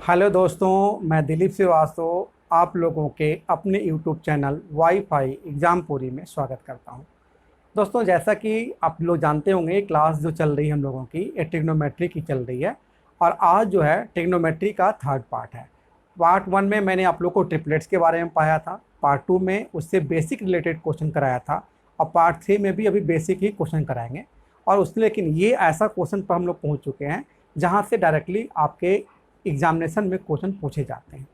Hello दोस्तों, मैं दिलीप श्रीवास्तव आप लोगों के अपने यूट्यूब चैनल वाईफाई एग्ज़ामपुरी में स्वागत करता हूं। दोस्तों, जैसा कि आप लोग जानते होंगे, क्लास जो चल रही है हम लोगों की ये ट्रिग्नोमेट्री की चल रही है और आज जो है ट्रिग्नोमेट्री का थर्ड पार्ट है। पार्ट वन में मैंने आप लोग को ट्रिपलेट्स के बारे में पढ़ाया था, पार्ट टू में उससे बेसिक रिलेटेड क्वेश्चन कराया था और पार्ट थ्री में भी अभी बेसिक ही क्वेश्चन कराएंगे। और उसमें लेकिन ये ऐसा क्वेश्चन पर हम लोग पहुँच चुके हैं जहाँ से डायरेक्टली आपके एग्जामिनेशन में क्वेश्चन पूछे जाते हैं।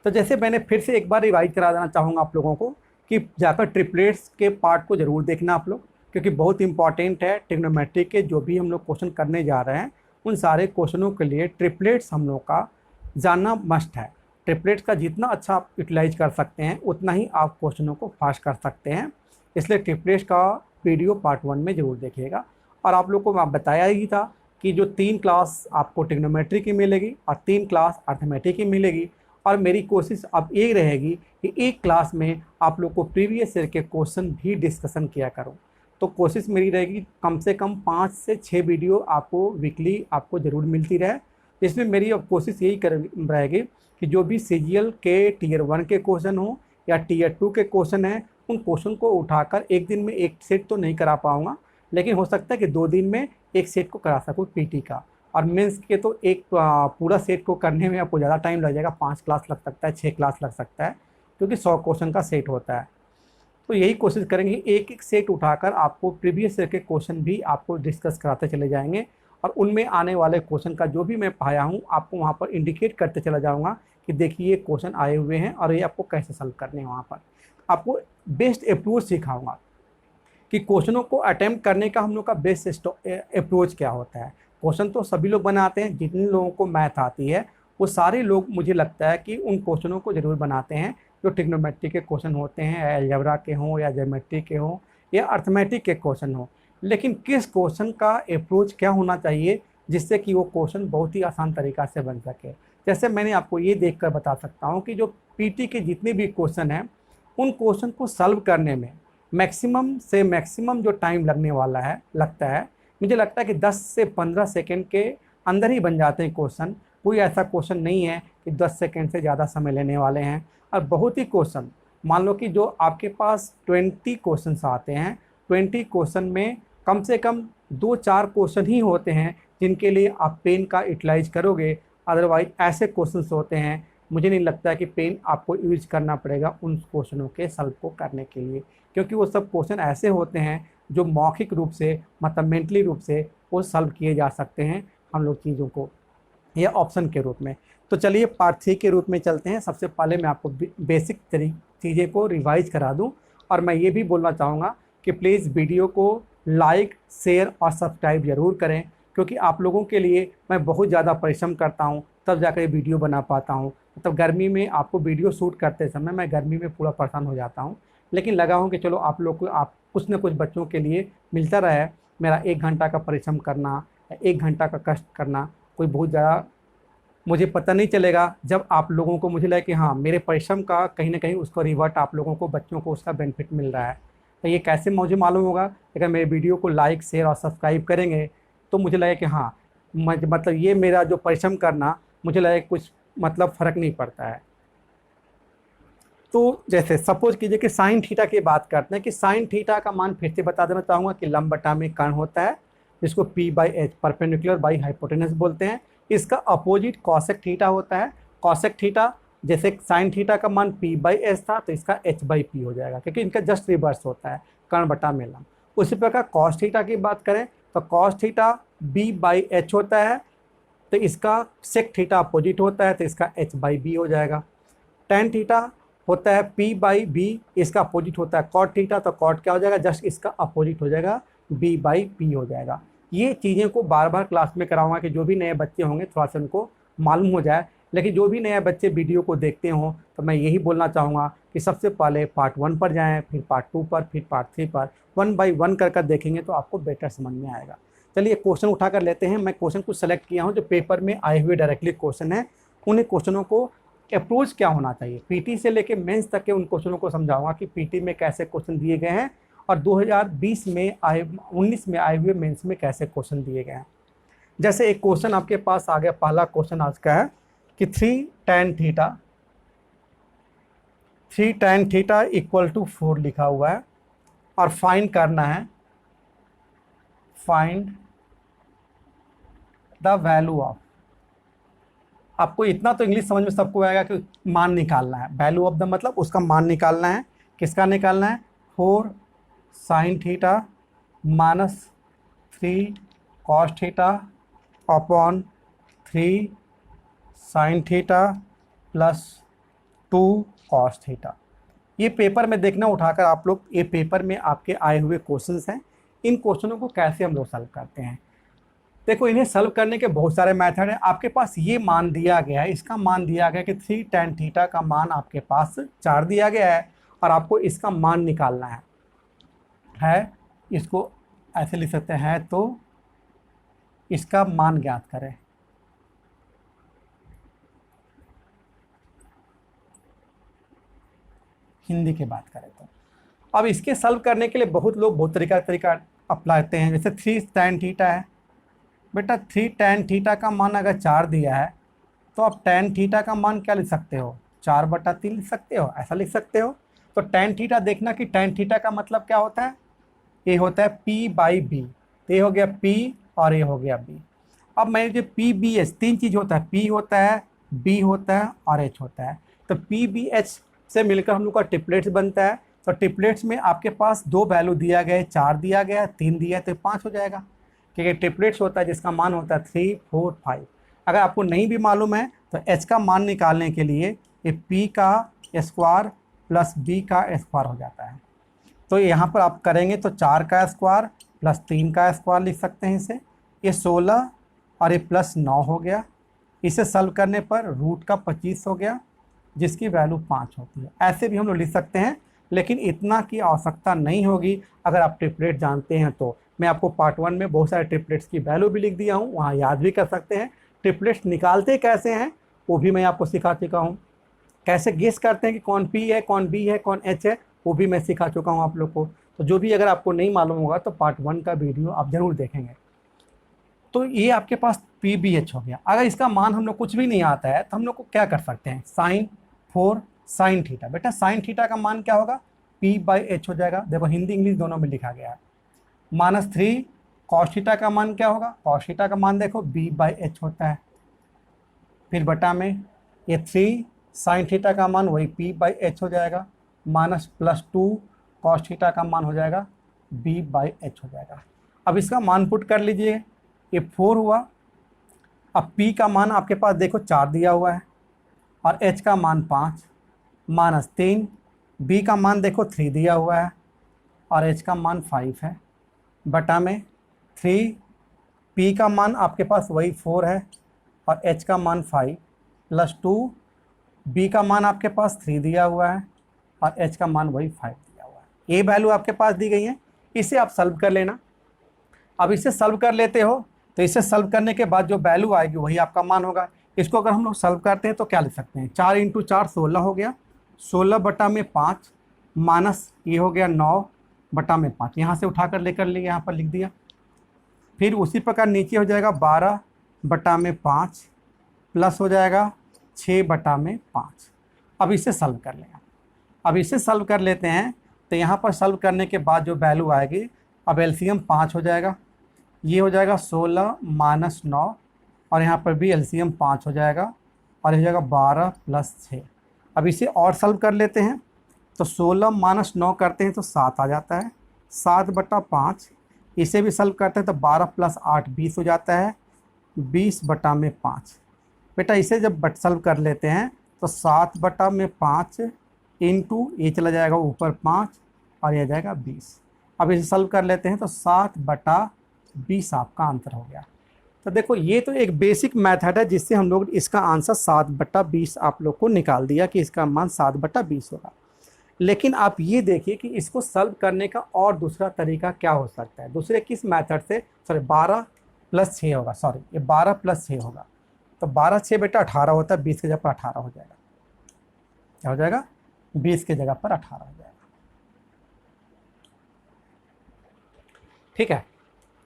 तो जैसे मैंने फिर से एक बार रिवाइज करा देना चाहूँगा आप लोगों को कि जाकर ट्रिपलेट्स के पार्ट को ज़रूर देखना आप लोग, क्योंकि बहुत इंपॉर्टेंट है। ट्रिग्नोमेट्री के जो भी हम लोग क्वेश्चन करने जा रहे हैं उन सारे क्वेश्चनों के लिए ट्रिपलेट्स हम लोग का जानना मस्ट है। ट्रिपलेट्स का जितना अच्छा आप यूटिलाइज कर सकते हैं उतना ही आप क्वेश्चनों को फास्ट कर सकते हैं। इसलिए ट्रिपलेट्स का वीडियो पार्ट वन में ज़रूर देखिएगा। और आप लोग को मैं बताया ही था कि जो 3 क्लास आपको ट्रिग्नोमेट्री की मिलेगी और 3 क्लास अर्थमेटिक की मिलेगी। और मेरी कोशिश अब ये रहेगी कि एक क्लास में आप लोग को प्रीवियस ईयर के क्वेश्चन भी डिस्कशन किया करूं। तो कोशिश मेरी रहेगी कम से कम 5 से 6 वीडियो आपको वीकली आपको ज़रूर मिलती रहे। इसमें मेरी अब कोशिश यही रहेगी कि जो भी सीजीएल के टीयर 1 के क्वेश्चन हो या टीयर 2 के क्वेश्चन हैं, उन क्वेश्चन को उठाकर एक दिन में एक सेट तो नहीं करा पाऊँगा, लेकिन हो सकता है कि 2 दिन में एक सेट को करा सकूँ पीटी का। और मेंस के तो एक पूरा सेट को करने में आपको ज़्यादा टाइम लग जाएगा, 5 क्लास लग सकता है, 6 क्लास लग सकता है, क्योंकि 100 क्वेश्चन का सेट होता है। तो यही कोशिश करेंगे एक एक सेट उठाकर आपको प्रीवियस ईयर के क्वेश्चन भी आपको डिस्कस कराते चले जाएंगे। और उनमें आने वाले क्वेश्चन का जो भी मैं पाया हूँ आपको वहाँ पर इंडिकेट करते चला जाऊँगा कि देखिए ये क्वेश्चन आए हुए हैं और ये आपको कैसे सॉल्व करने हैं। वहाँ पर आपको बेस्ट अप्रोच सिखाऊँगा कि क्वेश्चनों को अटेम्प्ट करने का हम लोग का बेस्ट अप्रोच क्या होता है। क्वेश्चन तो सभी लोग बनाते हैं, जितने लोगों को मैथ आती है वो सारे लोग मुझे लगता है कि उन क्वेश्चनों को ज़रूर बनाते हैं जो ट्रिग्नोमेट्री के क्वेश्चन होते हैं, अलजेब्रा के हों या ज्योमेट्री के हों या अर्थमेटिक के क्वेश्चन हों। लेकिन किस क्वेश्चन का अप्रोच क्या होना चाहिए जिससे कि वो क्वेश्चन बहुत ही आसान तरीक़ा से बन सके। जैसे मैंने आपको ये देख कर बता सकता हूँ कि जो पीटी के जितने भी क्वेश्चन हैं उन क्वेश्चन को सॉल्व करने में मैक्सिमम से मैक्सिमम जो टाइम लगने वाला है मुझे लगता है कि 10 से 15 सेकंड के अंदर ही बन जाते हैं क्वेश्चन। कोई ऐसा क्वेश्चन नहीं है कि 10 सेकंड से ज़्यादा समय लेने वाले हैं। और बहुत ही क्वेश्चन, मान लो कि जो आपके पास 20 क्वेश्चन आते हैं, 20 क्वेश्चन में कम से कम 2-4 क्वेश्चन ही होते हैं जिनके लिए आप पेन का यूटिलाइज करोगे। अदरवाइज ऐसे क्वेश्चन होते हैं, मुझे नहीं लगता है कि पेन आपको यूज करना पड़ेगा उन क्वेश्चनों के सॉल्व को करने के लिए, क्योंकि वो सब क्वेश्चन ऐसे होते हैं जो मौखिक रूप से मतलब मेंटली रूप से वो सॉल्व किए जा सकते हैं हम लोग चीज़ों को, या ऑप्शन के रूप में। तो चलिए पार्ट 3 के रूप में चलते हैं। सबसे पहले मैं आपको बेसिक चीज़ें को रिवाइज करा दूं। और मैं ये भी बोलना चाहूँगा कि प्लीज़ वीडियो को लाइक, शेयर और सब्सक्राइब ज़रूर करें, क्योंकि आप लोगों के लिए मैं बहुत ज़्यादा परिश्रम करता हूँ तब जाकर ये वीडियो बना पाता हूँ। मतलब गर्मी में आपको वीडियो शूट करते समय मैं गर्मी में पूरा परेशान हो जाता हूँ, लेकिन लगा हूँ कि चलो आप लोग को आप कुछ न कुछ बच्चों के लिए मिलता रहे। मेरा 1 घंटा का परिश्रम करना या 1 घंटा का कष्ट करना कोई बहुत ज़्यादा मुझे पता नहीं चलेगा जब आप लोगों को मुझे लगे कि हाँ मेरे परिश्रम का कहीं ना कहीं उसको रिवर्ट आप लोगों को, बच्चों को उसका बेनिफिट मिल रहा है। तो ये कैसे मुझे मालूम होगा? अगर मेरे वीडियो को लाइक, शेयर और सब्सक्राइब करेंगे तो मुझे लगे कि हाँ मतलब ये मेरा जो परिश्रम करना मुझे लगे कुछ मतलब फ़र्क नहीं पड़ता है। तो जैसे सपोज कीजिए कि साइन थीटा की बात करते हैं कि साइन थीटा का मान फिर से बता देना चाहूँगा कि लंब बटा में कर्ण होता है, जिसको p/h परपेंडिकुलर बाई हाइपोटेनस बोलते हैं। इसका अपोजिट कॉसेक थीटा होता है। कॉसेक थीटा जैसे साइन थीटा का मान p/s था तो इसका h/p हो जाएगा, क्योंकि इनका जस्ट रिवर्स होता है, कर्ण बटा में लंब। उसी प्रकार कॉस थीटा की बात करें तो कॉस थीटा b/h होता है, तो इसका सेक थीटा अपोजिट होता है तो इसका h/b हो जाएगा। टेन थीटा होता है p/b, इसका अपोजिट होता है कॉट थीटा, तो कॉट क्या हो जाएगा? जस्ट इसका अपोजिट हो जाएगा, b/p हो जाएगा। ये चीज़ें को बार बार क्लास में कराऊंगा कि जो भी नए बच्चे होंगे थोड़ा सा उनको मालूम हो जाए। लेकिन जो भी नए बच्चे वीडियो को देखते हों तो मैं यही बोलना चाहूँगा कि सबसे पहले पार्ट 1 पर जाएँ, फिर पार्ट 2 पर, फिर पार्ट 3 पर, 1 बाई 1 कर देखेंगे तो आपको बेटर समझ में आएगा। चलिए क्वेश्चन उठा कर लेते हैं। मैं क्वेश्चन कुछ सेलेक्ट किया हूँ जो पेपर में आए हुए डायरेक्टली क्वेश्चन है। उन्हें क्वेश्चनों को अप्रोच क्या होना चाहिए, पीटी से लेके मेंस तक के उन क्वेश्चनों को समझाऊंगा कि पीटी में कैसे क्वेश्चन दिए गए हैं और 2020 में 19 में आए हुए मेंस में कैसे क्वेश्चन दिए गए हैं। जैसे एक क्वेश्चन आपके पास आ गया, पहला क्वेश्चन आज का है कि 3 tan थीटा इक्वल टू 4 लिखा हुआ है और फाइंड करना है, फाइंड द वैल्यू ऑफ। आपको इतना तो इंग्लिश समझ में सबको आएगा कि मान निकालना है, वैल्यू ऑफ द मतलब उसका मान निकालना है। किसका निकालना है? 4 sin theta minus 3 cos theta upon 3 sin theta plus 2 cos theta. ये पेपर में देखना उठाकर आप लोग, ये पेपर में आपके आए हुए क्वेश्चंस हैं। इन क्वेश्चनों को कैसे हम लोग सॉल्व करते हैं? देखो, इन्हें सॉल्व करने के बहुत सारे मेथड हैं। आपके पास ये मान दिया गया है, इसका मान दिया गया है कि 3 tan थीटा का मान आपके पास 4 दिया गया है और आपको इसका मान निकालना है। इसको ऐसे लिख सकते हैं, तो इसका मान ज्ञात करें। हिंदी की बात करें तो अब इसके सॉल्व करने के लिए बहुत लोग बहुत तरीका अपनाते हैं। जैसे 3 tan थीटा है बेटा, 3 tan थीटा का मान अगर 4 दिया है तो आप tan थीटा का मान क्या लिख सकते हो? 4/3 लिख सकते हो, ऐसा लिख सकते हो। तो tan थीटा देखना कि tan थीटा का मतलब क्या होता है? ये होता है P/B। तो ये हो गया P और ये हो गया B। अब मैं जो PBH, 3 चीज़ होता है, P होता है, B होता है और H होता है। तो PBH से मिलकर हम लोग का ट्रिपलेट्स बनता है। तो ट्रिपलेट्स में आपके पास 2 वैल्यू दिया गया है, 4 दिया गया है, 3 दिया है, तो 5 हो जाएगा। क्योंकि ट्रिपलेट्स होता है जिसका मान होता है 3, 4, 5। अगर आपको नहीं भी मालूम है तो H का मान निकालने के लिए ये P का स्क्वायर प्लस B का स्क्वायर हो जाता है। तो यहाँ पर आप करेंगे तो 4 का स्क्वायर प्लस 3 का स्क्वायर लिख सकते हैं इसे। ये 16 और ये प्लस 9 हो गया। इसे सॉल्व करने पर रूट का 25 हो गया, जिसकी वैल्यू 5 होती है। ऐसे भी हम लोग लिख सकते हैं, लेकिन इतना की आवश्यकता नहीं होगी अगर आप ट्रिपलेट जानते हैं तो। मैं आपको पार्ट 1 में बहुत सारे ट्रिपलेट्स की वैल्यू भी लिख दिया हूँ, वहाँ याद भी कर सकते हैं। ट्रिपलेट्स निकालते कैसे हैं वो भी मैं आपको सिखा चुका हूँ। कैसे गेस करते हैं कि कौन P है, कौन B है, कौन H है, वो भी मैं सिखा चुका हूँ आप लोग को। तो जो भी अगर आपको नहीं मालूम होगा तो पार्ट 1 का वीडियो आप ज़रूर देखेंगे। तो ये आपके पास PBH हो गया। अगर इसका मान हम लोग कुछ भी नहीं आता है तो हम लोग को क्या कर सकते हैं? sin sin theta. बेटा sin थीटा का मान क्या होगा? P/H हो जाएगा। देखो हिंदी इंग्लिश दोनों में लिखा गया है। -3 cos थीटा का मान क्या होगा? cos थीटा का मान देखो B/H होता है। फिर बटा में ये 3 sin थीटा का मान वही P/H हो जाएगा, -+2 cos थीटा का मान हो जाएगा B/H हो जाएगा। अब इसका मान पुट कर लीजिए, ये 4 हुआ। अब P का मान आपके पास देखो 4 दिया हुआ है और H का मान 5, -3, B का मान देखो 3 दिया हुआ है और H का मान 5 है, बटा में 3, P का मान आपके पास वही 4 है और H का मान 5 प्लस 2, B का मान आपके पास 3 दिया हुआ है और H का मान वही 5 दिया हुआ है। ये वैल्यू आपके पास दी गई है, इसे आप सॉल्व कर लेना। अब इसे सॉल्व कर लेते हो तो इसे सॉल्व करने के बाद जो वैल्यू आएगी वही आपका मान होगा। इसको अगर हम लोग सॉल्व करते हैं तो क्या लिख सकते हैं? 4 × 4 16 हो गया, 16/5 माइनस ये हो गया 9/5। यहाँ से उठाकर लेकर ले यहाँ पर लिख दिया। फिर उसी प्रकार नीचे हो जाएगा 12/5 प्लस हो जाएगा 6/5। अब इसे सॉल्व कर लें। अब इसे सॉल्व कर लेते हैं तो यहाँ पर सॉल्व करने के बाद जो वैल्यू आएगी, अब एलसीएम 5 हो जाएगा। ये हो जाएगा 16 - 9 और यहाँ पर भी एलसीएम 5 हो जाएगा और ये हो जाएगा 12 + 6। अब इसे और सॉल्व कर लेते हैं तो 16 - 9 करते हैं तो 7 आ जाता है, 7/5। इसे भी सॉल्व करते हैं तो 12 + 8 20 हो जाता है, 20/5। बेटा इसे जब सॉल्व कर लेते हैं तो 7/5 इंटू ये चला जाएगा ऊपर 5 और ये जाएगा 20। अब इसे सॉल्व कर लेते हैं तो 7/20 आपका आंसर हो गया। तो देखो ये तो एक बेसिक मेथड है जिससे हम लोग इसका आंसर 7/20 आप लोग को निकाल दिया कि इसका मान 7/20 होगा। लेकिन आप ये देखिए कि इसको सॉल्व करने का और दूसरा तरीका क्या हो सकता है। दूसरे किस मेथड से? सॉरी 12 + 6 होगा, सॉरी ये 12 + 6 होगा। तो 12 6 बेटा 18 होता है, 20 की जगह पर 18 हो जाएगा। क्या हो जाएगा? 20 की जगह पर 18 हो जाएगा। ठीक है।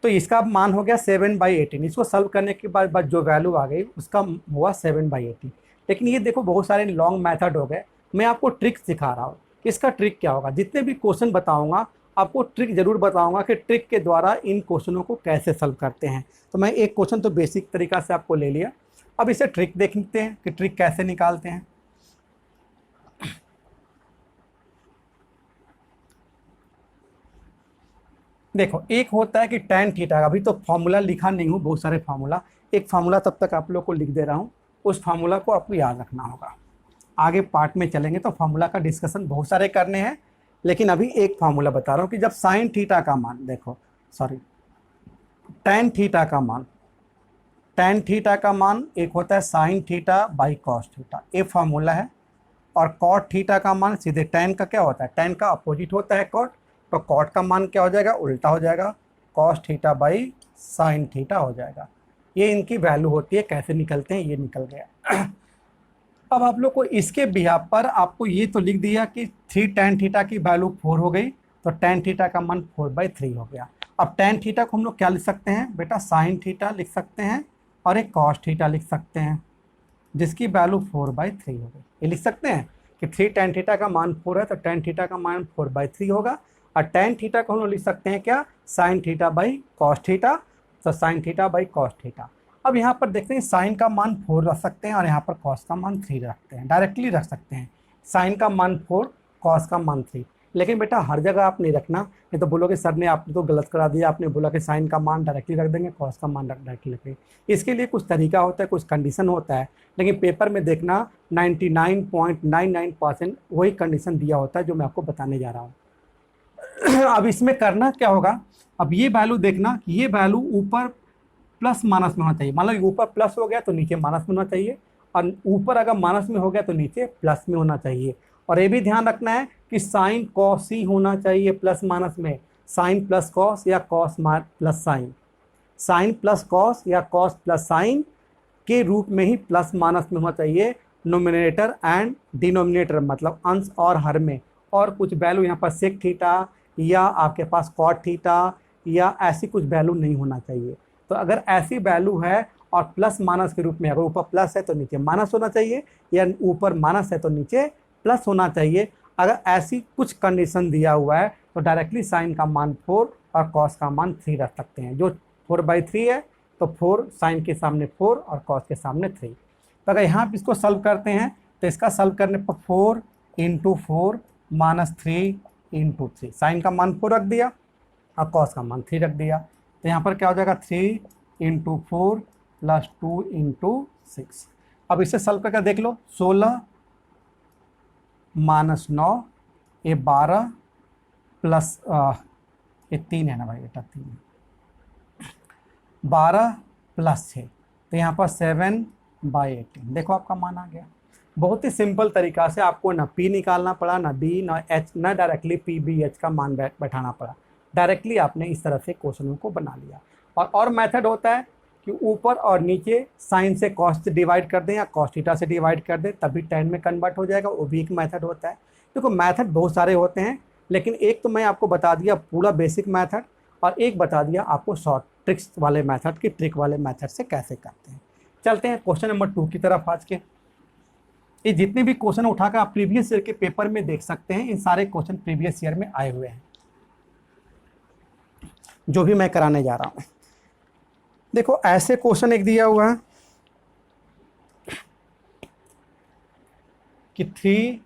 तो इसका मान हो गया 7/18। इसको सॉल्व करने के बाद जो वैल्यू आ गई उसका हुआ 7/18। लेकिन ये देखो बहुत सारे लॉन्ग मेथड हो गए, मैं आपको ट्रिक सिखा रहा हूँ। इसका ट्रिक क्या होगा, जितने भी क्वेश्चन बताऊंगा आपको ट्रिक जरूर बताऊंगा कि ट्रिक के द्वारा इन क्वेश्चनों को कैसे सॉल्व करते हैं। तो मैं एक क्वेश्चन तो बेसिक तरीका से आपको ले लिया, अब इसे ट्रिक देखते हैं कि ट्रिक कैसे निकालते हैं। देखो एक होता है कि tan थीटा, अभी तो फॉर्मूला लिखा नहीं हूँ, बहुत सारे फार्मूला, एक फार्मूला तब तक आप लोग को लिख दे रहा हूँ, उस फार्मूला को आपको याद रखना होगा। आगे पार्ट में चलेंगे तो फार्मूला का डिस्कशन बहुत सारे करने हैं, लेकिन अभी एक फार्मूला बता रहा हूँ कि जब साइन थीटा का मान, देखो सॉरी tan थीटा का मान, tan थीटा का मान एक होता है sign theta by cos theta, ये फार्मूला है। और कॉट थीटा का मान सीधे tan का क्या होता है, tan का अपोजिट होता है कॉट, तो कॉट का मान क्या हो जाएगा, उल्टा हो जाएगा, cos theta by sine theta हो जाएगा। ये इनकी वैल्यू होती है, कैसे निकलते हैं ये निकल गया। अब आप लोग को इसके बिहाफ पर आपको ये तो लिख दिया कि 3 tan थीटा की वैल्यू 4 हो गई, तो tan थीटा का मान 4/3 हो गया। अब tan थीटा को हम लोग क्या लिख सकते हैं बेटा, साइन थीटा लिख सकते हैं और एक कॉस थीटा लिख सकते हैं, जिसकी वैल्यू 4/3 हो गई। ये लिख सकते हैं कि 3 tan थीटा का मान 4 है, तो tan थीटा का मान 4/3 होगा। और tan थीटा को हम लोग लिख सकते हैं क्या, sine theta by cos theta, तो sine theta by cos theta. अब यहाँ पर देखते हैं साइन का मान 4 रख सकते हैं और यहाँ पर कॉस का मान 3 रखते हैं, डायरेक्टली रख सकते हैं, साइन का मान 4 कॉस का मान 3। लेकिन बेटा हर जगह आप नहीं रखना, नहीं तो बोलोगे सर ने आपने तो गलत करा दिया, आपने बोला कि साइन का मान डायरेक्टली रख देंगे, कॉस का मान डायरेक्टली रखेंगे। इसके लिए कुछ तरीका होता है, कुछ कंडीशन होता है, लेकिन पेपर में देखना 99.99% वही कंडीशन दिया होता है जो मैं आपको बताने जा रहा हूँ। अब इसमें करना क्या होगा, अब ये वैल्यू देखना कि ये वैल्यू ऊपर प्लस माइनस में होना चाहिए। मान लो ऊपर प्लस हो गया तो नीचे माइनस में होना चाहिए, और ऊपर अगर माइनस में हो गया तो नीचे प्लस में होना चाहिए। और ये भी ध्यान रखना है कि साइन कॉस ही होना चाहिए प्लस माइनस में, साइन प्लस कॉस या cos plus sine, sine plus cos या कॉस प्लस साइन के रूप में ही प्लस माइनस में होना चाहिए, नोमिनेटर एंड डिनोमिनेटर, मतलब अंश और हर में। और कुछ वैल्यू यहाँ पर सेक थीटा या आपके पास कॉट थीटा या ऐसी कुछ वैल्यू नहीं होना चाहिए। तो अगर ऐसी वैल्यू है और प्लस माइनस के रूप में, अगर ऊपर प्लस है तो नीचे माइनस होना चाहिए, या ऊपर माइनस है तो नीचे प्लस होना चाहिए। अगर ऐसी कुछ कंडीशन दिया हुआ है तो डायरेक्टली साइन का मान 4 और कॉस का मान 3 रख सकते हैं। जो 4/3 है तो 4 साइन के सामने 4 और कॉस के सामने 3। तो अगर यहाँ इसको सॉल्व करते हैं तो इसका सॉल्व करने पर 4 × 4 - 3 × 3, साइन का मान 4 रख दिया और कॉस का मान 3 रख दिया, तो यहाँ पर क्या हो जाएगा 3 × 4 + 2 × 6। अब इसे सॉल्व करके देख लो, 16 - 9 ये 12 प्लस ये 3 है ना भाई बेटा, 3 12 + 6, तो यहाँ पर 7/18। देखो आपका मान आ गया। बहुत ही सिंपल तरीका से, आपको ना P निकालना पड़ा, ना B, ना H, ना डायरेक्टली PBH का मान बैठाना पड़ा, डायरेक्टली आपने इस तरह से क्वेश्चनों को बना लिया। और मेथड होता है कि ऊपर और नीचे साइन से कॉस से डिवाइड कर दें या कॉस थीटा से डिवाइड कर दें, तभी tan में कन्वर्ट हो जाएगा, वो भी एक मेथड होता है। देखो मेथड बहुत सारे होते हैं, लेकिन एक तो मैं आपको बता दिया पूरा बेसिक मेथड, और एक बता दिया आपको शॉर्ट ट्रिक्स वाले मेथड की, ट्रिक वाले मेथड से कैसे करते हैं। चलते हैं क्वेश्चन नंबर 2 की तरफ। आज के ये जितने भी क्वेश्चन उठाकर आप प्रीवियस ईयर के पेपर में देख सकते हैं, इन सारे क्वेश्चन प्रीवियस ईयर में आए हुए हैं जो भी मैं कराने जा रहा हूँ। देखो ऐसे क्वेश्चन एक दिया हुआ है कि 3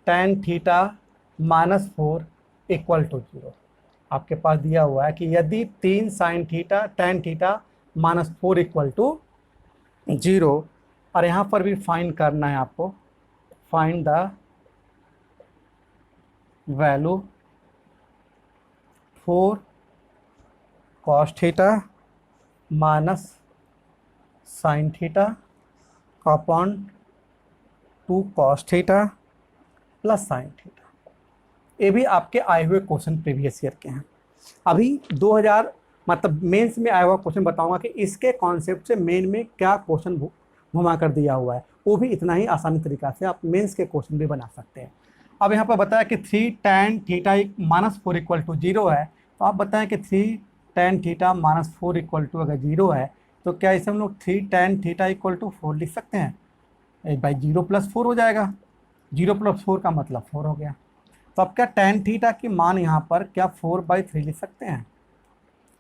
tan थीटा -4 = 0। आपके पास दिया हुआ है कि यदि 3 sin थीटा tan थीटा -4 = 0, और यहाँ पर भी फाइंड करना है आपको, find the value 4 cos theta sin theta upon 2 cos theta + sin theta. ये भी आपके आए हुए क्वेश्चन प्रीवियस ईयर के हैं। अभी 2000 मतलब मेंस में आया हुआ क्वेश्चन बताऊंगा कि इसके कॉन्सेप्ट से मेन में क्या क्वेश्चन घुमा कर दिया हुआ है, वो भी इतना ही आसानी तरीका से आप मेंस के क्वेश्चन भी बना सकते हैं। अब यहाँ पर बताया कि 3 tan थीटा -4 = 0 है, तो आप बताएं कि 3 tan theta minus 4 equal to अगर 0 है तो क्या इसे हम लोग 3 tan थीटा इक्वल टू 4 लिख सकते हैं? भाई 0 + 4 हो जाएगा, 0 + 4 का मतलब 4 हो गया। तो अब क्या tan थीटा की मान यहाँ पर क्या 4/3 लिख सकते हैं?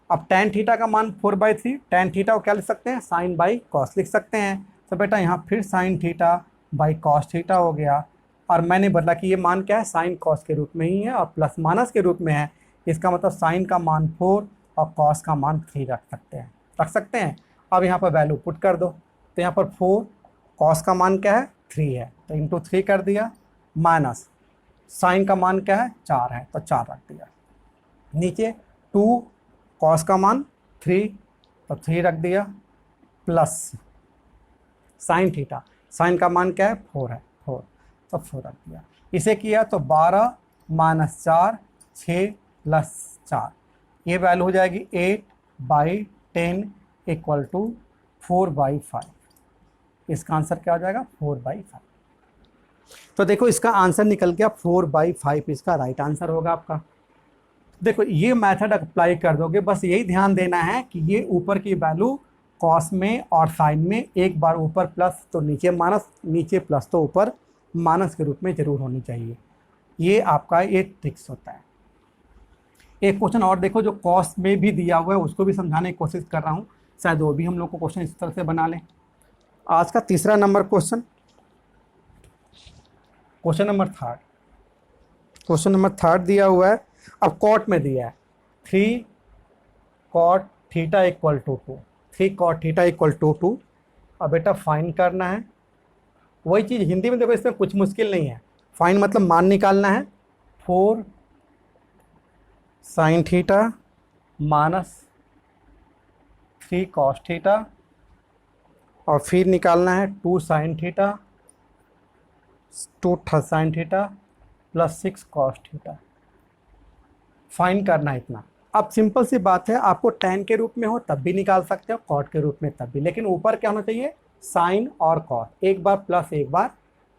अब tan थीटा का मान 4/3, tan थीटा को क्या लिख सकते हैं? साइन बाई कॉस लिख सकते हैं। तो बेटा यहाँ फिर sign theta by cos theta हो गया, और मैंने बदला कि ये मान क्या है, साइन कॉस के रूप में ही है और प्लस माइनस के रूप में है। इसका मतलब साइन का मान 4 और कॉस का मान 3 रख सकते हैं। अब यहाँ पर वैल्यू पुट कर दो, तो यहाँ पर 4, कॉस का मान क्या है 3 है तो इंटू 3 कर दिया, माइनस साइन का मान क्या है 4 है तो 4 रख दिया, नीचे 2 कॉस का मान 3 तो 3 रख दिया, प्लस साइन थीटा, साइन का मान क्या है 4 है 4 तो 4 रख दिया। इसे किया तो 12 - 4 6 + 4, ये वैल्यू हो जाएगी 8/10 इक्वल टू 4/5। इसका आंसर क्या हो जाएगा 4/5। तो देखो इसका आंसर निकल गया 4/5, इसका राइट आंसर होगा आपका। देखो ये मेथड अप्लाई कर दोगे, बस यही ध्यान देना है कि ये ऊपर की वैल्यू कॉस में और साइन में एक बार ऊपर प्लस तो नीचे माइनस, नीचे प्लस तो ऊपर माइनस के रूप में जरूर होनी चाहिए। ये आपका एक ट्रिक्स होता है। एक क्वेश्चन और देखो जो कॉस में भी दिया हुआ है, उसको भी समझाने की कोशिश कर रहा हूँ, शायद वो भी हम लोग को क्वेश्चन इस तरह से बना लें। आज का तीसरा number question, question number third दिया हुआ है। अब कॉट में दिया है 3 cot theta equal to 2, 3 cot theta equal to 2। अब बेटा फाइन करना है, वही चीज़ हिंदी में देखो, इसमें कुछ मुश्किल नहीं है। फाइन मतलब मान निकालना है, 4 sin theta minus 3 cos theta, और फिर निकालना है 2 sin theta 2 sin theta plus 6 cos theta. Fine करना है इतना। अब सिंपल सी बात है, आपको tan के रूप में हो तब भी निकाल सकते हो, cot के रूप में तब भी, लेकिन ऊपर क्या होना चाहिए साइन और cos, एक बार प्लस एक बार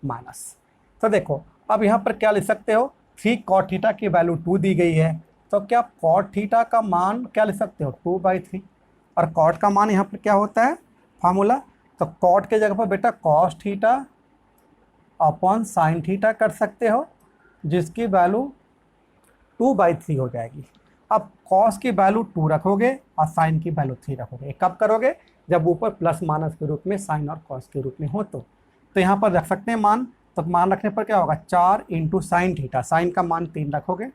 माइनस। तो देखो अब यहाँ पर क्या लिख सकते हो, 3 cot थीटा की वैल्यू 2 दी गई है, तो क्या cot थीटा का मान क्या लिख सकते हो 2/3, और cot का मान यहाँ पर क्या होता है फार्मूला, तो cot के जगह पर बेटा cos theta upon sine theta कर सकते हो, जिसकी वैल्यू 2/3 हो जाएगी। अब cos की वैल्यू 2 रखोगे और साइन की वैल्यू 3 रखोगे। कब करोगे, जब ऊपर प्लस माइनस के रूप में साइन और cos के रूप में हो तो यहाँ पर रख सकते हैं मान। तो मान रखने पर क्या होगा 4 × साइन थीटा, साइन का मान 3 रखोगे,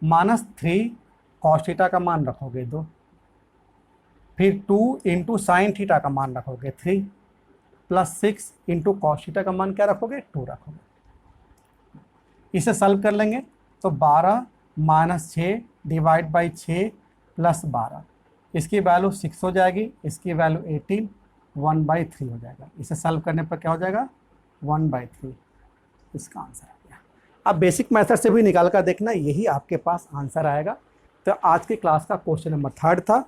-3 cos थीटा का मान रखोगे 2, फिर 2 × साइन थीटा का मान रखोगे 3, प्लस 6 × cos थीटा का मान क्या रखोगे 2 रखोगे। इसे सॉल्व कर लेंगे तो 12 - 6 डिवाइड बाई 6 प्लस 12, इसकी वैल्यू 6 हो जाएगी, इसकी वैल्यू 18, 1/3 हो जाएगा। इसे सॉल्व करने पर क्या हो जाएगा 1/3, इसका आंसर आ गया। अब बेसिक मेथड से भी निकाल कर देखना, यही आपके पास आंसर आएगा। तो आज की क्लास का क्वेश्चन नंबर 3 था।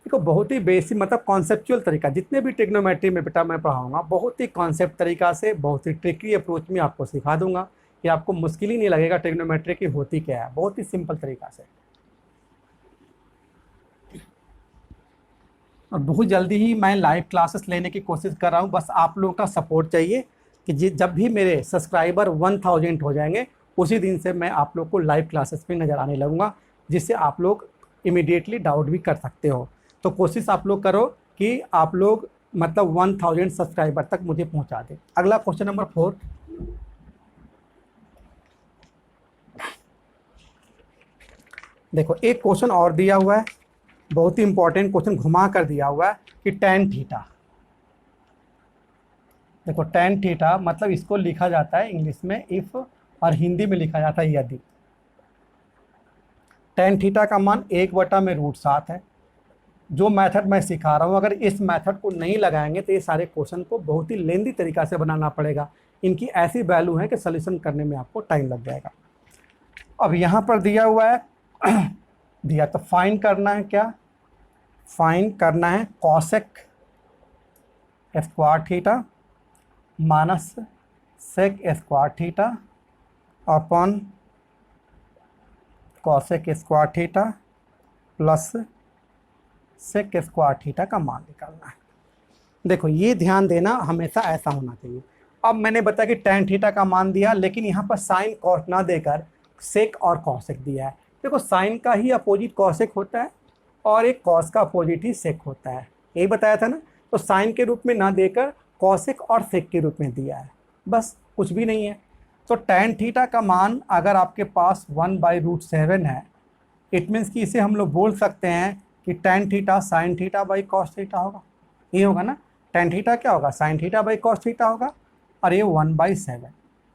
देखो बहुत ही बेसिक मतलब कॉन्सेप्चुअल तरीका, जितने भी ट्रिग्नोमेट्री में बेटा मैं पढ़ाऊंगा बहुत ही कॉन्सेप्ट तरीका से, बहुत ही ट्रिकी अप्रोच में आपको सिखा दूंगा कि आपको मुश्किल ही नहीं लगेगा ट्रिग्नोमेट्री की होती क्या है, बहुत ही सिंपल तरीका से। और बहुत जल्दी ही मैं लाइव क्लासेस लेने की कोशिश कर रहा हूँ, बस आप लोगों का सपोर्ट चाहिए कि जब भी मेरे सब्सक्राइबर 1000 हो जाएंगे उसी दिन से मैं आप लोग को लाइव क्लासेस पे नज़र आने लगूंगा, जिससे आप लोग इमीडिएटली डाउट भी कर सकते हो। तो कोशिश आप लोग करो कि आप लोग मतलब 1000 सब्सक्राइबर तक मुझे पहुंचा दें। अगला क्वेश्चन नंबर 4, देखो एक क्वेश्चन और दिया हुआ है, बहुत ही इंपॉर्टेंट क्वेश्चन घुमा कर दिया हुआ है कि tan थीटा, देखो tan थीटा मतलब इसको लिखा जाता है इंग्लिश में इफ, और हिंदी में लिखा जाता है यदि। tan थीटा का मान 1/√7 है। जो मेथड मैं सिखा रहा हूँ, अगर इस मेथड को नहीं लगाएंगे तो ये सारे क्वेश्चन को बहुत ही लेंदी तरीका से बनाना पड़ेगा। इनकी ऐसी वैल्यू है कि सॉल्यूशन करने में आपको टाइम लग जाएगा। अब यहाँ पर दिया हुआ है दिया तो फाइन करना है, क्या फाइन करना है cosec square theta minus sec square theta upon cosec square theta plus sec square theta का मान निकालना है। देखो ये ध्यान देना, हमेशा ऐसा होना चाहिए। अब मैंने बताया कि tan थीटा का मान दिया, लेकिन यहाँ पर साइन कॉस ना देकर सेक और कॉसेक दिया है। देखो साइन का ही अपोजिट कॉसेक होता है और एक कॉस का अपोजिट ही सेक होता है, यही बताया था ना। तो साइन के रूप में ना देकर कॉसेक और सेक के रूप में दिया है, बस कुछ भी नहीं है। तो tan थीटा का मान अगर आपके पास 1/√7 है, इट मीन्स कि इसे हम लोग बोल सकते हैं कि tan theta sine theta by cos theta होगा। ये होगा ना, tan थीटा क्या होगा, sign theta by cos theta होगा, और ये 1/7।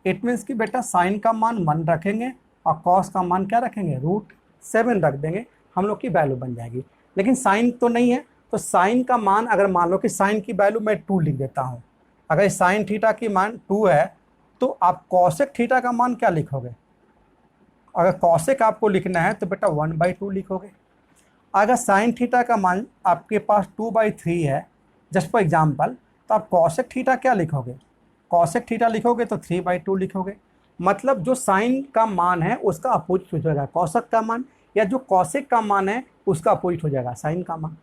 इट मीन्स कि बेटा साइन का मान 1 रखेंगे और कॉस का मान क्या रखेंगे, √7 रख देंगे, हम लोग की वैल्यू बन जाएगी। लेकिन साइन तो नहीं है, तो साइन का मान अगर मान लो कि साइन की वैल्यू मैं 2 लिख देता हूँ, अगर साइन थीटा की मान 2 है तो आप कॉसेक थीटा का मान क्या लिखोगे। अगर कॉसेक आपको लिखना है तो बेटा 1/2 लिखोगे। अगर साइन थीटा का मान आपके पास 2/3 है, जस्ट फॉर एग्जाम्पल, तो आप कॉसेक थीटा क्या लिखोगे, कॉसेक थीटा लिखोगे तो 3/2 लिखोगे। मतलब जो साइन का मान है उसका अपोजिट हो जाएगा कॉसेक का मान, या जो कॉसेक का मान है उसका अपोजिट हो जाएगा साइन का मान।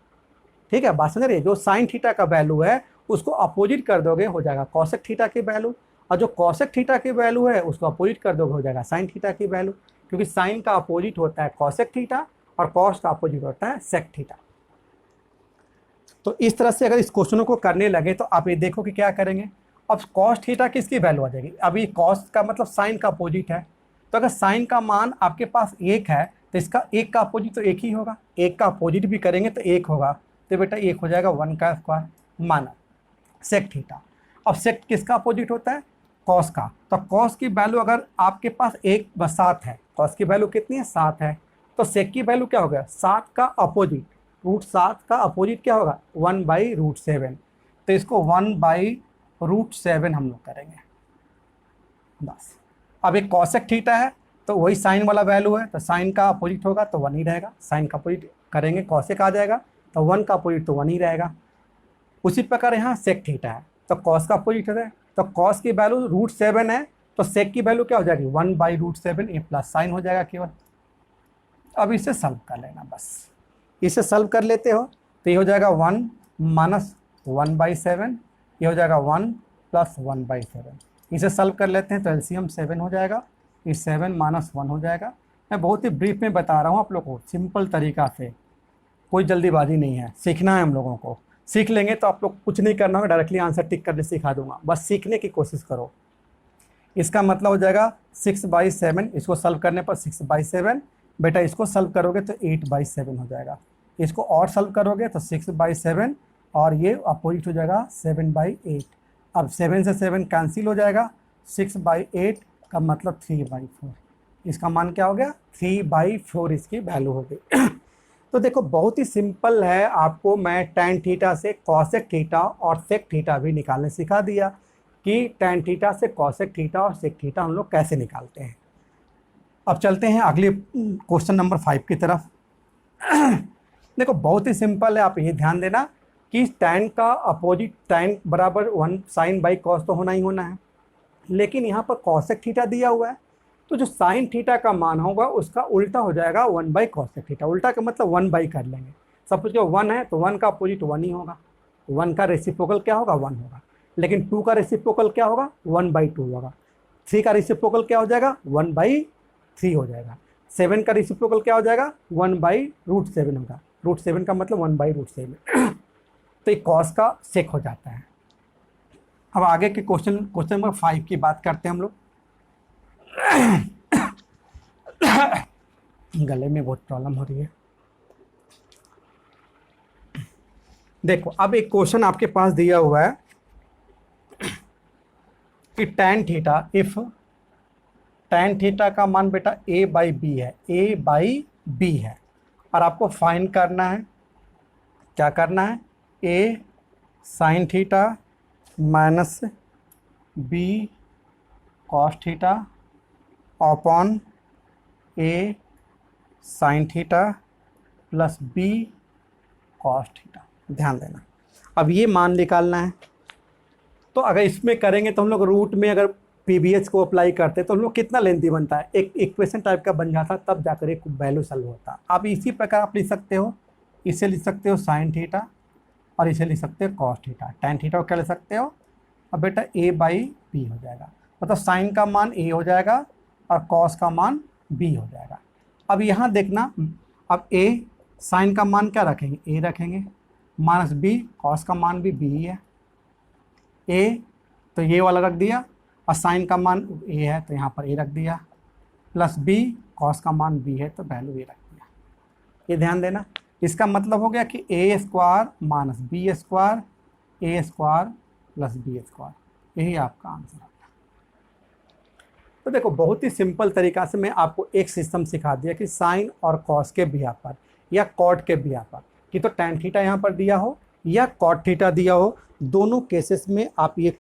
ठीक है, बात समझ रही है। जो साइन थीटा का वैल्यू है उसको अपोजिट कर दोगे, हो जाएगा कॉसेक थीटा की वैल्यू, और जो कॉसेक थीटा की वैल्यू है उसको अपोजिट कर दोगे, हो जाएगा साइन थीटा की वैल्यू। क्योंकि साइन का अपोजिट होता है कॉसेक थीटा और कॉस का अपोजिट होता है सेक थीटा। तो इस तरह से अगर इस क्वेश्चनों को करने लगे तो आप ये देखो कि क्या करेंगे। अब कॉस थीटा किसकी वैल्यू आ जाएगी, अभी कॉस का मतलब साइन का अपोजिट है, तो अगर साइन का मान आपके पास 1 है तो इसका 1 का अपोजिट तो 1 ही होगा, 1 का अपोजिट भी करेंगे तो 1 होगा, तो बेटा 1 हो जाएगा 1 का स्क्वायर माना सेक थीटा। अब सेक किसका अपोजिट होता है, कॉस का, तो कॉस की वैल्यू अगर आपके पास 1/7 है, कॉस की वैल्यू कितनी है 7 है, तो सेक की वैल्यू क्या होगा 7 का अपोजिट, √7 का अपोजिट क्या होगा 1/√7, तो इसको 1/√7 हम लोग करेंगे बस। अब एक कॉसेक थीटा है तो वही साइन वाला वैल्यू है, तो साइन का अपोजिट होगा तो 1 ही रहेगा, साइन का अपोजिट करेंगे कॉसेक आ जाएगा, तो 1 का अपोजिट तो 1 ही रहेगा। उसी प्रकार यहाँ सेक थीटा है तो कॉस का अपोजिट है, तो कॉस की वैल्यू √7 है, तो सेक की वैल्यू क्या हो जाएगी 1/√7, ये प्लस साइन हो जाएगा केवल। अब इसे सॉल्व कर लेना बस, इसे सॉल्व कर लेते हो तो ये हो जाएगा 1 - 1/7, ये हो जाएगा 1 + 1/7। इसे सॉल्व कर लेते हैं तो एलसीएम 7 हो जाएगा, ये 7 - 1 हो जाएगा। मैं बहुत ही ब्रीफ में बता रहा हूँ आप लोग को, सिंपल तरीका से, कोई जल्दीबाजी नहीं है, सीखना है हम लोगों को। सीख लेंगे तो आप लोग कुछ नहीं करना होगा, डायरेक्टली आंसर टिक करने सिखा दूंगा, बस सीखने की कोशिश करो। इसका मतलब हो जाएगा 6/7, इसको सॉल्व करने पर 6/7, बेटा इसको सॉल्व करोगे तो 8/7 हो जाएगा, इसको और सॉल्व करोगे तो 6/7, और ये अपोजिट हो जाएगा 7/8। अब 7 से 7 कैंसिल हो जाएगा, 6/8 का मतलब 3/4, इसका मान क्या हो गया 3/4, इसकी वैल्यू हो गई। तो देखो बहुत ही सिंपल है, आपको मैं tan थीटा से कॉसेक थीटा और सेक थीटा भी निकालने सिखा दिया कि tan थीटा से कॉसेक थीटा और सेक थीटा हम लोग कैसे निकालते हैं। अब चलते हैं अगले क्वेश्चन नंबर 5 की तरफ। देखो बहुत ही सिंपल है, आप ये ध्यान देना कि tan का अपोजिट tan बराबर 1 साइन बाई कॉस तो होना ही होना है, लेकिन यहाँ पर कॉसेक थीटा दिया हुआ है, तो जो साइन थीटा का मान होगा उसका उल्टा हो जाएगा 1/कॉसेक थीटा। उल्टा का मतलब 1/ कर लेंगे, सपोज कि 1 है तो 1 का अपोजिट 1 ही होगा, 1 का रेसिप्रोकल क्या होगा 1 होगा, लेकिन 2 का रेसिप्रोकल क्या होगा 1/2 होगा, 3 का रेसिप्रोकल क्या हो जाएगा 1/3 हो जाएगा, 7 का रेसिप्रोकल क्या हो जाएगा 1/√7 होगा, √7 का मतलब 1/√7। तो ये कॉस का सेक हो जाता है। अब आगे के क्वेश्चन नंबर 5 की बात करते हैं हम लोग। गले में बहुत प्रॉब्लम हो रही है। देखो अब एक क्वेश्चन आपके पास दिया हुआ है कि tan theta, if tan theta का मान बेटा a/b है, a/b है, और आपको फाइंड करना है, क्या करना है, a sine theta minus b cos theta upon a sine theta plus b cos theta. ध्यान देना, अब ये मान निकालना है, तो अगर इसमें करेंगे तो हम लोग रूट में अगर पीबीएच को अप्लाई करते तो हम लोग कितना लेंथी बनता है, एक इक्वेशन टाइप का बन जाता, तब जाकर एक वैल्यू सॉल्व होता। अब इसी प्रकार आप लिख सकते हो, इसे लिख सकते हो साइन थीटा और इसे लिख सकते हो कॉस थीटा। टैन थीटा को क्या लिख सकते हो, अब बेटा ए बाई बी हो जाएगा, मतलब साइन का मान ए हो जाएगा और कॉस का मान बी हो जाएगा। अब यहाँ देखना, अब ए साइन का मान क्या रखेंगे, ए रखेंगे, माइनस बी कॉस का मान भी बी है, ए तो ये वाला रख दिया और साइन का मान ए है तो यहाँ पर ए रख दिया, प्लस बी कॉस का मान बी है तो वैल्यू ए रख दिया। ये ध्यान देना, इसका मतलब हो गया कि ए स्क्वायर माइनस बी स्क्वायर, ए स्क्वायर प्लस बी स्क्वायर, यही आपका आंसर है। तो देखो बहुत ही सिंपल तरीका से मैं आपको एक सिस्टम सिखा दिया कि साइन और कॉस के बिहा पर या कॉट के बिहा पर, कि तो टैन थीटा यहाँ पर दिया हो या कॉट थीटा दिया हो, दोनों केसेस में आप ये